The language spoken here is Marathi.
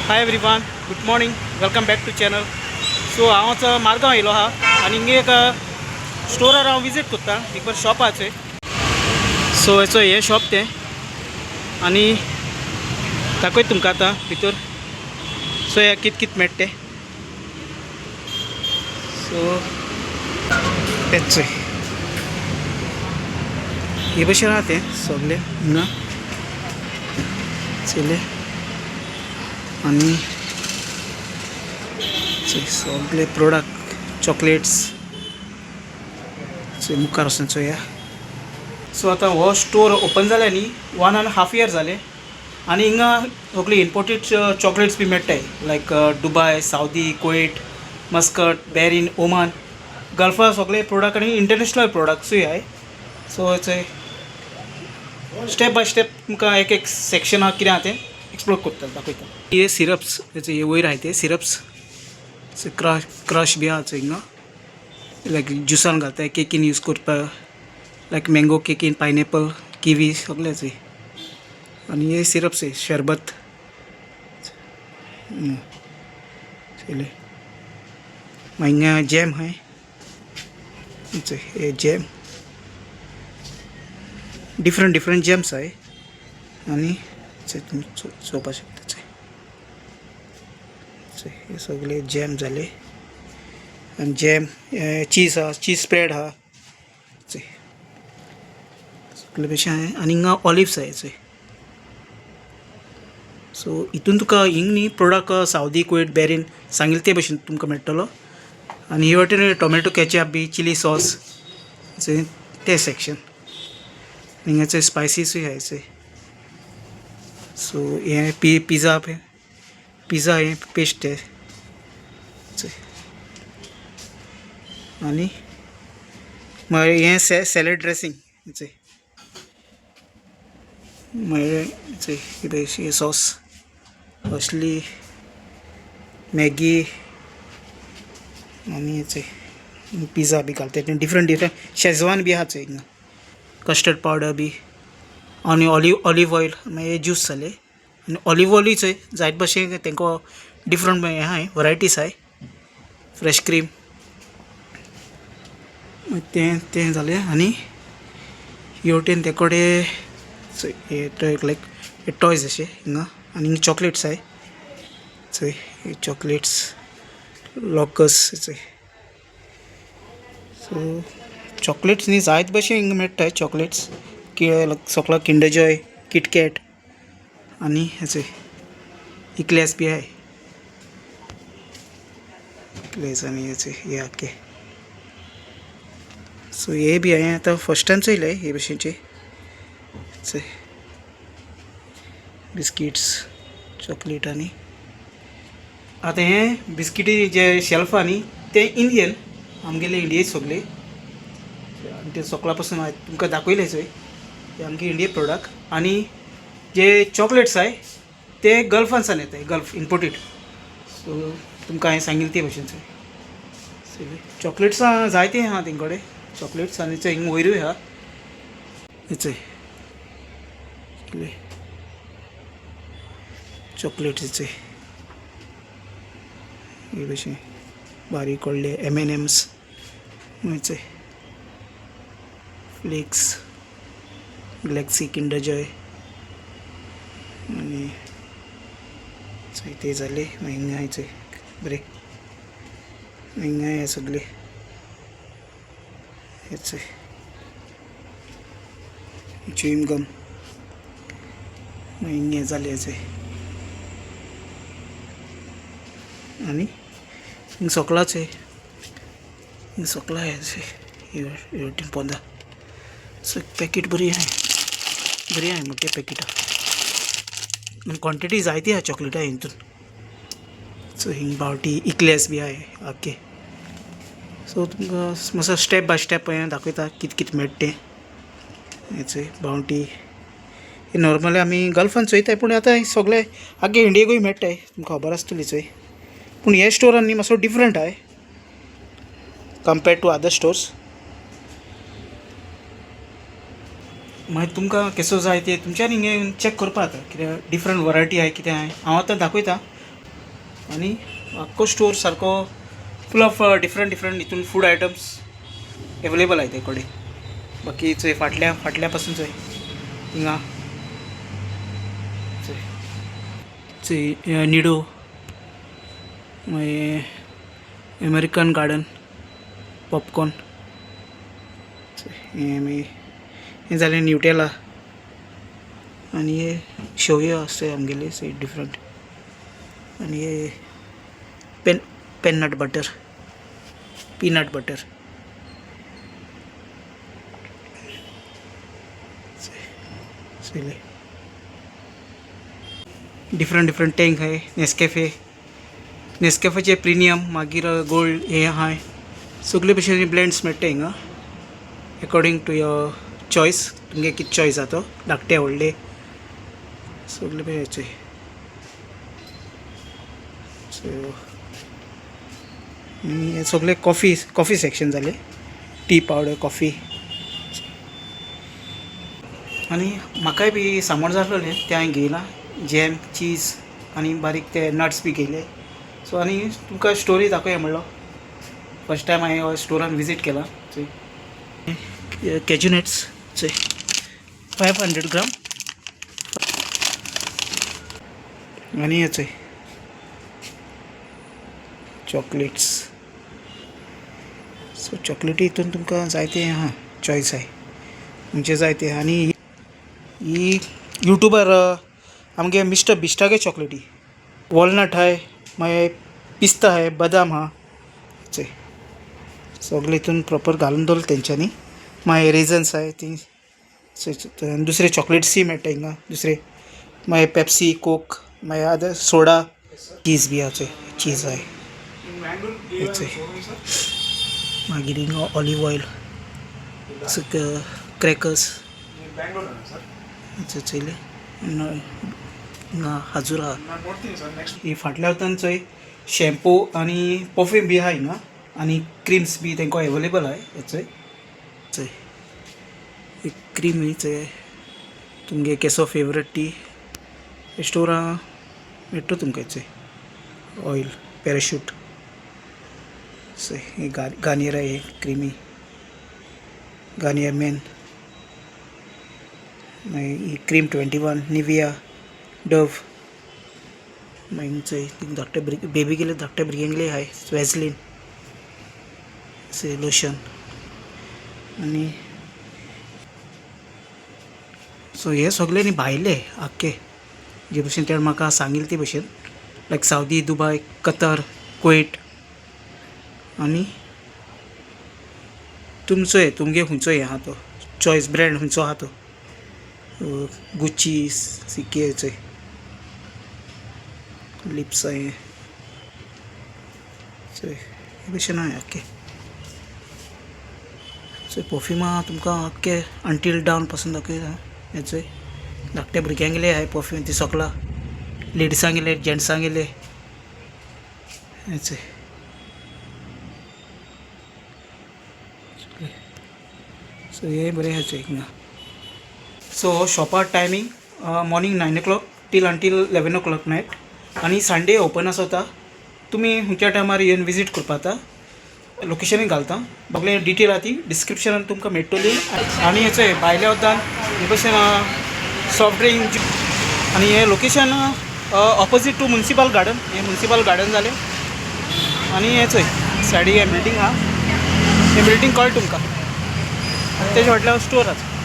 High everyone, good morning, welcome back to channel. So हांव आतां मारगांव येयलो आहा आनी हिंगा एक स्टोरार हांव विजीट कोत्ता. एक बरें शॉप आहा थंय. सो हेचो हे शॉप तें आनी दाखयता तुमकां आतां भितर. सो हे कित मेळटा तें. सो तेच चोय हे भशेन आहा तें सगलें हिंगा चोयलें आनी सगळे प्रोडक्ट चॉकलेट्स मुखार वचून चोया. सो आतां हो स्टोर ओपन जाला न्ही 1.5 year जाले आनी हिंगा सगळे इम्पोर्टेड चॉकलेट्स बी मेळटाय. लायक दुबय, सावदी, कुवेट, मस्कट, बॅरीन, ओमान, गल्फा सगळे प्रोडक्ट आनी इंटरनॅशनल प्रोडक्ट्सूय आहाय. सो थंय स्टेप बाय स्टेप तुमकां एक सेक्शन आहा कितें आहा तें एक्सप्लोर करता दाखयता. हे सिरप्स हे वयर आहाय ते सिरप्स क्रश बी आहा हिंगा. लायक ज्युसान घालताय, केकीन यूज करपाक, लायक मँगो केकीन, पायनॅपल, किवी सगळेच. आनी हे सिरप्स शरबत चले. मागीर हिंगा जॅम आहाय. हे जॅम डिफरंट जॅम्स आहाय आनी तुमी चोवपाक शकता. हे सगळे जॅम जाले आनी जॅम चीज आहा, चीज स्प्रेड आहा सगळे भशेन आहाय. आनी हिंगा ऑलिव्स आहाय चोय. सो हितून तुका हिंग न्ही प्रोडक्ट सावदी, कुवेट, बॅरीन सांगिल्ले ते भशेन तुमकां मेळटलो. आनी हे वाटेन टोमॅटो कॅचअप बी, चिली सॉस ते सेक्शन. हिंगाचे स्पायसीसूय आहाय चोय. सो हे पिझ्झा हे पेस्ट ते आनी मागीर हे सॅलड ड्रेसींग मागीर कितें सॉस असली मॅगी आनी पिझ्झा बी घालता. डिफरंट शेजवान बी आहा चोय हिंगा. कस्टर्ड पावडर बी आनी ऑलिव्ह ऑयल. मागीर हे ज्यूस जाले आनी ऑलिव्ह ऑयल चोय जायते भशेन तेंको डिफरंट हे आहाय, वरायटीज आहाय. फ्रेश क्रीम तें जालें. आनी हे वटेन ते कडेन हे लायक टॉयज अशे हिंगा. आनी हिंगा चॉकलेट्स आहाय चोय. हे चॉकलेट्स लॉकर्स चोय. सो चॉकलेट्स न्ही जायते भशेन हिंगा मेळटाय. चॉकलेट्स सगळा किंडर जॉय, किटकॅट आनी हेचो इक्लेस बी आहाय. इक्लेस आनी हेचे हे आख्खे. सो हे बी हांवें आतां फर्स्ट टायम चोयले हे भशेनचे बिस्किट्स चॉकलेट. आनी आतां हे बिस्किटी जे शेल्फ आहा न्ही ते इंडियन आमगेले इंडिये सगळे. आनी ते सगळा पासून हांवें तुमकां दाखयले चोय ते आमगे इंडिये प्रोडक्ट. आनी जे चॉकलेट्स आहाय ते गल्फानसान येताय, गल्फ इम्पोर्टेड. सो तुमकां हांवें सांगिल्ले ते भशेन चोय चॉकलेट्स जायते आहा तेंकडे चॉकलेट्स. आनी हिंगा वयरूय आहा चोय चॉकलेट्स हे भशेन बारीक व्हडले M&M's चोय फ्लेक्स, गॅलेक्सी, किंडर जॉय आनी ते जाले. मागीर हिंगा चोय बरें हिंगा हे सगळे हे चोय च्युइंग गम. मागीर हिंगा हे जाले चोय. आनी हिंगा सगळाच हिंगा सगळा हे चोय हे वटेन पोंदा. सो पॅकेट बरी आहाय मोठे पॅकेटां. आनी क्वॉन्टिटी जायती आहा चॉकलेटां हितून. सो हिंगा बावटी इक्लेस बी आहाय आख्खे. सो तुमकां मातसो स्टेप बाय स्टेप हांवें दाखयता कितें मेळटा तें. हेचो बावटी हे नॉर्मली आमी गल्फान चोयताय पूण आतां सगळे आख्खे इंडियेकूय मेळटाय तुमकां खबर आसतली चोय. पूण हे स्टोरान न्ही मातसो डिफरंट आहाय कंपेर्ड टू अदर स्टोर्स. मागीर तुमकां केसो जाय ते तुमच्यान हिंगा चॅक करपा जाता कित्याक डिफरंट वरायटी आहाय कितें आहाय. हांव आतां दाखयतां आणि आख्खो स्टोर सारको फूल ऑफ डिफरंट हितून फूड आयटम्स एवेलेबल आहे तेकडे. बाकी चंय फाटल्या पासून चंय हिंगा चंय निडो मागीर अमेरिकन गार्डन पॉपकॉर्न हे जालें न्यूटेला आनी हे शेवयो आसताय आमगेले से डिफरंट आनी हे पीनट बटर डिफरंट टँक आहे. नेस्कॅफेचे प्रिमियम मागीर गोल्ड हे आहाय सगळे भशेन ब्लेंड्स मेळटा हिंगा अकॉर्डिंग टू युअर चॉयस. तुमगे कितें चॉयस आहा तो धाकटे व्हडले सगळे भशेचे. सो हे सगळे कॉफी सेक्शन जाले. टी पावडर कॉफी आनी म्हाकाय बी सामान जाय आसलेलें तें हांवें घेयलां. जॅम चीज आनी बारीक ते नट्स बी घेयले. सो आनी तुमकां स्टोरी दाखोवया म्हणलो. फर्स्ट टायम हांवें हो स्टोरान विजीट केला. कॅज्यू नट्स 500 ग्राम आनी हेच चॉकलेट्स. सो चॉकलेटी हितून तुमकां जायते चॉयस आहे म्हणजे जायते. आनी ही यूट्यूबर आमगे मिस्टर बिस्टागे चॉकलेटी वॉलनट आहे मागीर पिस्ता आहे बदाम हा सगळे हितून प्रॉपर घालून दवरले तेंच्यांनी. मागीर रेझन्स आहे ती दुसरे चॉकलेट्सय मेळटा हिंगा दुसरे मागीर पेप्सी कोक मागीर अदर सोडा चीज बी आहा चीज आहे मागीर हिंगा ऑलिव्ह ऑयल क्रॅकर्स चयले हिंगा हाजूर आहा. ही फाटल्या वतान चंय शॅम्पू आनी परफ्यूम बी आहा हिंगा आनी क्रीम्स बी तांकां एवेलेबल आहे हेचंय एक क्रीम ही तुमगे केसो फेवरेट टी स्टोरा मेळटा तुमकां हेचें ऑयल पॅराशूट हे गार्नियर आहे क्रीमी गार्नियर मेन मागीर ही क्रीम 21 निविया डव मागीर धाकटे बेबी गेले धाकटे भुरग्यांक आहाय वॅझलीन से लोशन आनी सो हे सगळे न्ही भायले आख्खे जे भशेन तेणें म्हाका सांगिल्ले ते भशेन लायक सावदी दुबय कतर कुवेट आनी तुमगे खंयचो हे आहा तो चॉयस ब्रँड खंयचो आहा तो गुची सिके लिप्स आहे हे भशेन आहाय आख्खे. सो परफ्युमा तुमकां आख्खे अंटील डावन पासून दाखयता हेचो धाकटे भुरग्यांगेले आहाय परफ्यूम ती सगळा लेडिसांगेले जेंट्सांगेले हेचे. सो हे बरें हेचे हिंगा. सो शॉपा timing morning 9 o'clock till until 11 o'clock night आनी संडे ओपन आसता. तुमी खंयच्या टायमार येवन विजीट करपा जाता. लोकेशनूय घालता सगळे डिटेल आहा ती डिस्क्रिप्शनान तुमकां मेळटली. आनी हेचो भायल्या वतान हे भशेन सॉफ्ट ड्रिंक आनी हे location opposite to municipal garden हे म्युनिसिपल गार्डन जालें आनी हेचोय सायडीक हे बिल्डींग आहा हे बिल्डींग कळटा तुमकां तेजे फाटल्यान स्टोर आसा.